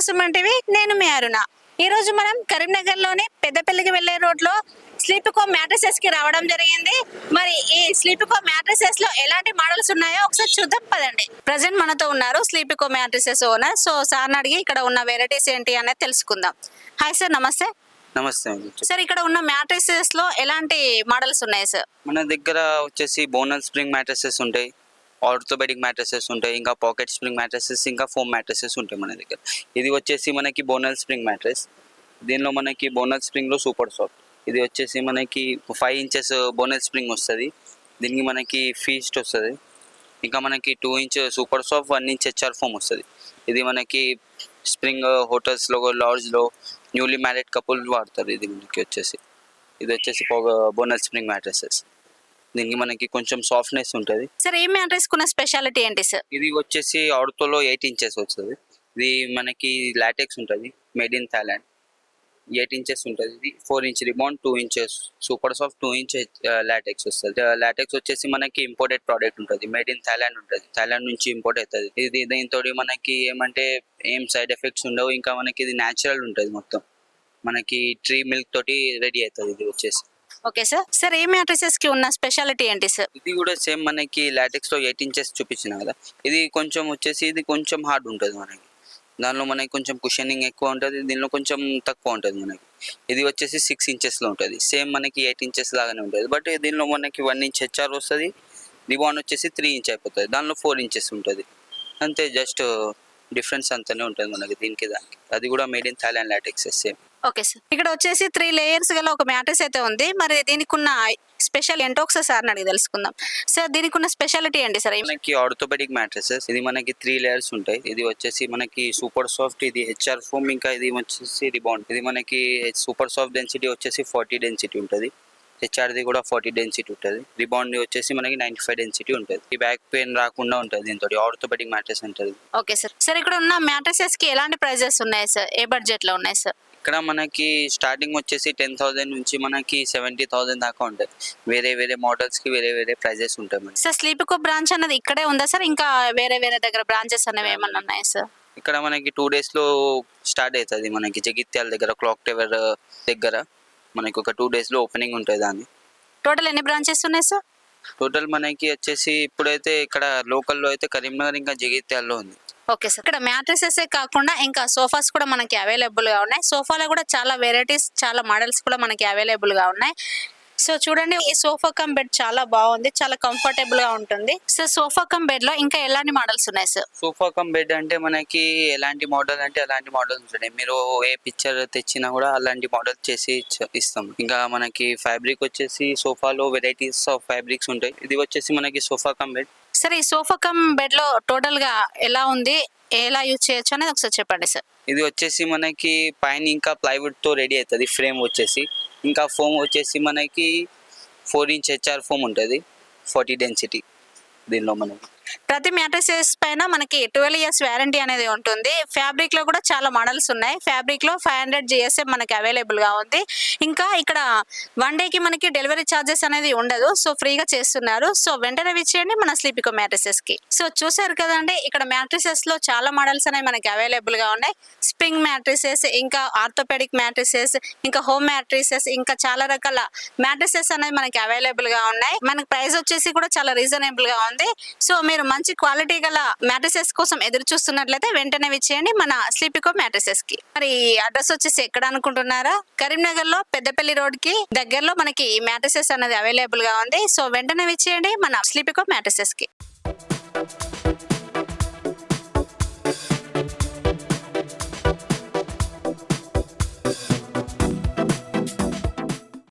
Suman TV, నేను మీ అరుణ. ఈ రోజు మనం కరీంనగర్ లోని పెద్దపల్లికి వెళ్లే రోడ్ లో స్లీపికో మ్యాట్రసెస్ కి రావడం జరిగింది. మరి ఈ స్లీపికో మ్యాట్రసెస్ లో ఎలాంటి మోడల్స్ ఉన్నాయో ఒకసారి చూద్దాం పదండి. ప్రజెంట్ మనతో ఉన్నారు స్లీపికో మ్యాట్రసెస్ ఓనర్. సో సార్ అడిగి ఇక్కడ ఉన్న వెరైటీస్ ఏంటి అనేది తెలుసుకుందాం. హాయ్ సార్, నమస్తే. నమస్తే అండి. సార్, ఇక్కడ ఉన్న మ్యాట్రసెస్ లో ఎలాంటి మోడల్స్ ఉన్నాయి సార్? మన దగ్గర వచ్చేసి బోనల్ స్ప్రింగ్ మ్యాట్రసెస్ ఉంటాయి, ఆర్థోపెడిక్ మ్యాట్రసెస్ ఉంటాయి, ఇంకా పాకెట్ స్ప్రింగ్ మ్యాట్రసెస్, ఇంకా ఫోమ్ మ్యాట్రసెస్ ఉంటాయి మన దగ్గర. ఇది వచ్చేసి మనకి బోనల్ స్ప్రింగ్ మ్యాట్రస్. దీనిలో మనకి బోనల్ స్ప్రింగ్లో సూపర్ సాఫ్ట్. ఇది వచ్చేసి మనకి 5 ఇంచెస్ బోనల్ స్ప్రింగ్ వస్తుంది. దీనికి మనకి ఫీస్ట్ వస్తుంది. ఇంకా మనకి 2 inch super soft, 1 inch HR foam వస్తుంది. ఇది మనకి స్ప్రింగ్ హోటల్స్లో, లాడ్జ్లో న్యూలీ మ్యారీడ్ కపుల్ వాడతారు. ఇది వచ్చేసి బోనల్ స్ప్రింగ్ మ్యాట్రసెస్. దీనికి మనకి కొంచెం సాఫ్ట్నెస్ ఉంటుంది. సార్, ఈ మ్యాట్రస్ కున్న స్పెషాలిటీ ఏంటి సార్? ఇది వచ్చేసి ఆర్థోలో 8 ఇంచెస్ వస్తుంది. ఇది మనకి లాటెక్స్ ఉంటుంది, మేడ్ ఇన్ థాయిలాండ్. 8 ఇంచెస్ ఉంటుంది. ఇది 4 inch రిబాండ్, 2 inches super soft, 2 inch LaTeX వస్తుంది. లాటెక్స్ వచ్చేసి మనకి ఇంపోర్టెడ్ ప్రోడక్ట్ ఉంటుంది, మేడ్ ఇన్ థాయిలాండ్ ఉంటుంది. థాయిలాండ్ నుంచి ఇంపోర్ట్ అవుతుంది. ఇది దీంతో మనకి ఏం సైడ్ ఎఫెక్ట్స్ ఉండవు. ఇంకా మనకి ఇది న్యాచురల్ ఉంటుంది. మొత్తం మనకి ట్రీ మిల్క్ తోటి రెడీ అవుతుంది. ఇది వచ్చేసి ఓకే సార్. సార్, ఈ మ్యాట్రసెస్ కి ఉన్న స్పెషాలిటీ ఏంటి సార్? ఇది కూడా సేమ్ మనకి లాటెక్స్ లో 8 ఇంచెస్ చూపించిన కదా. ఇది కొంచెం హార్డ్ ఉంటుంది మనకి. దానిలో మనకి కొంచెం కుషనింగ్ ఎక్కువ ఉంటుంది, దీనిలో కొంచెం తక్కువ ఉంటుంది మనకి. ఇది వచ్చేసి 6 ఇంచెస్లో ఉంటుంది. సేమ్ మనకి 8 ఇంచెస్ లాగానే ఉంటుంది. బట్ దీనిలో మనకి 1 ఇంచ్ హెచ్ఆర్ వస్తుంది. రిబాన్ వచ్చేసి 3 ఇంచ్ అయిపోతుంది. దానిలో 4 ఇంచెస్ ఉంటుంది. అంతే, జస్ట్ డిఫరెన్స్ అంతనే ఉంటుంది మనకి దీనికి దానికి. అది కూడా made in Thailand LaTeX same. Okay sir. ఇక్కడ వచ్చేసి 3 లేయర్స్ గల ఒక మ్యాట్రస్ అయితే ఉంది. మరి దీనికి ఉన్న స్పెషల్ ఏంటో ఒకసారి సార్ అడిగి తెలుసుకుందాం. సార్, దీనికి ఉన్న స్పెషాలిటీ ఏంటి సార్? మనకి ఆర్థోపెడిక్ మ్యాట్రసెస్. ఇది మనకి 3 లేయర్స్ ఉంటాయి. ఇది వచ్చేసి మనకి సూపర్ సాఫ్ట్, ఇది హెచ్ఆర్ ఫోమ్, ఇంకా ఇది వచ్చేసి రిబాండ్. ఇది మనకి సూపర్ సాఫ్ట్ డెన్సిటీ వచ్చేసి 40 డెన్సిటీ ఉంటుంది. హెచ్ఆర్ది కూడా 40 డెన్సిటీ ఉంటుంది. రిబాండ్ వచ్చేసి మనకి 95 డెన్సిటీ ఉంటుంది. ఈ బ్యాక్ పెయిన్ రాకుండా ఉంటుంది దీంతో. ఆర్థోపెడిక్ మ్యాట్రస్ ఉంటుంది. Okay sir. సార్, ఇక్కడ ఉన్న మ్యాట్రసెస్ కి ఎలాంటి ప్రైజెస్ ఉన్నాయి సార్? ఏ బడ్జెట్ లో ఉన్నాయి సార్? ఇక్కడ మనకి స్టార్టింగ్ వచ్చేసి 10,000 నుంచి మనకి 70,000 దాకా ఉంటాయి. వేరే మోడల్స్ కి వేరే ప్రైజెస్ ఉంటాయి మనకి. సార్, స్లీపికో బ్రాంచ్ అన్నది ఇక్కడే ఉందా సార్? ఇంకా వేరే దగ్గర బ్రాంచెస్ అనేవి ఏమన్నా ఉన్నాయా సార్? ఇక్కడ మనకి 2 days లో స్టార్ట్ అవుతుంది. మనకి జగిత్యాల దగ్గర క్లాక్ టవర్ దగ్గర మనకి ఒక 2 days లో ఓపెనింగ్ ఉంటుంది. దాన్ని టోటల్ ఎన్ని బ్రాంచెస్ ఉన్నాయి సార్? టోటల్ మనకి వచ్చేసి ఇప్పుడైతే ఇక్కడ లోకల్లో అయితే కరీంనగర్ ఇంకా జగిత్యాల్లో ఉంది. Okay sir. ఇక్కడ మ్యాట్రసెస్ కాకుండా ఇంకా సోఫాస్ కూడా మనకి అవైలబుల్ గా ఉన్నాయి. సోఫాలో కూడా చాలా వెరైటీస్, చాలా మోడల్స్ కూడా మనకి అవైలబుల్ గా ఉన్నాయి. సో చూడండి, ఈ సోఫా కమ్ బెడ్ చాలా బాగుంది, చాలా కంఫర్టబుల్ గా ఉంటుంది. సో సోఫా కమ్ బెడ్ లో ఇంకా ఎలాంటి మోడల్స్ ఉన్నాయి సార్? సోఫా కమ్ బెడ్ అంటే మనకి ఎలాంటి మోడల్ అంటే అలాంటి మోడల్స్ ఉంటాయి. మీరు ఏ పిక్చర్ తెచ్చినా కూడా అలాంటి మోడల్ చేసి ఇస్తాం. ఇంకా మనకి ఫ్యాబ్రిక్ వచ్చేసి సోఫాలో వెరైటీస్ ఆఫ్ ఫ్యాబ్రిక్స్ ఉంటాయి. ఇది వచ్చేసి మనకి సోఫా కమ్ బెడ్. సార్, ఈ సోఫా కమ్ బెడ్ లో టోటల్ గా ఎలా ఉంది, ఎలా యూజ్ చేయొచ్చు అనేది ఒకసారి చెప్పండి సార్. ఇది వచ్చేసి మనకి పైన ఇంకా ప్లైవుడ్ తో రెడీ అవుతుంది ఫ్రేమ్ వచ్చేసి. ఇంకా ఫోమ్ వచ్చేసి మనకి 4 ఇంచ్ హెచ్ఆర్ ఫోమ్ ఉంటుంది, 40 డెన్సిటీ. దీనిలో మనకి ప్రతి మ్యాట్రసెస్ పైన మనకి 12 years వారంటీ అనేది ఉంటుంది. ఫ్యాబ్రిక్ లో కూడా చాలా మోడల్స్ ఉన్నాయి. ఫ్యాబ్రిక్ లో 500 GSM మనకి అవైలబుల్ గా ఉంది. ఇంకా ఇక్కడ 1 day కి మనకి డెలివరీ ఛార్జెస్ అనేది ఉండదు. సో ఫ్రీగా చేస్తున్నారు. సో వెంటనే విచ్చేయండి మన స్లీపికో మ్యాట్రసెస్ కి. సో చూసారు కదండి, ఇక్కడ మ్యాట్రసెస్ లో చాలా మోడల్స్ అనేవి మనకి అవైలబుల్ గా ఉన్నాయి. స్ప్రింగ్ మ్యాట్రసెస్, ఇంకా ఆర్థోపెడిక్ మ్యాట్రసెస్, ఇంకా హోమ్ మ్యాట్రసెస్, ఇంకా చాలా రకాల మ్యాట్రసెస్ అనేవి మనకి అవైలబుల్ గా ఉన్నాయి. మనకి ప్రైస్ వచ్చేసి కూడా చాలా రీజనబుల్ గా ఉంది. సో మీరు మంచి క్వాలిటీ గల మ్యాట్రసెస్ కోసం ఎదురు చూస్తున్నట్లయితే వెంటనే విచ్చేయండి మన స్లీపికో మ్యాట్రసెస్ కి. మరి అడ్రస్ వచ్చేసి ఎక్కడ అనుకుంటున్నారా? కరీంనగర్ లో పెద్దపల్లి రోడ్ కి దగ్గరలో మనకి ఈ మ్యాట్రసెస్ అనేది అవైలబుల్ గా ఉంది. సో వెంటనే విచ్చేయండి మన స్లీపికో మ్యాట్రసెస్ కి.